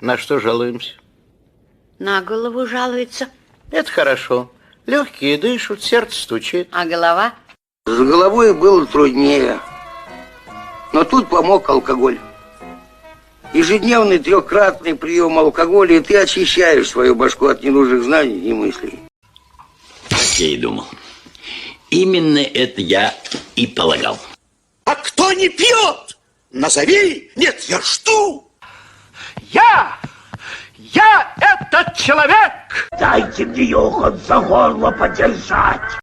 На что жалуемся? На голову жалуется. Это хорошо. Легкие дышат, сердце стучит. А голова? С головой было труднее. Но тут помог алкоголь. Ежедневный трехкратный прием алкоголя, и ты очищаешь свою башку от ненужных знаний и мыслей. Так я и думал. Именно это я и полагал. А кто не пьет? Назови. Нет, я жду. Я этот человек! Дайте мне Йохан за горло подержать.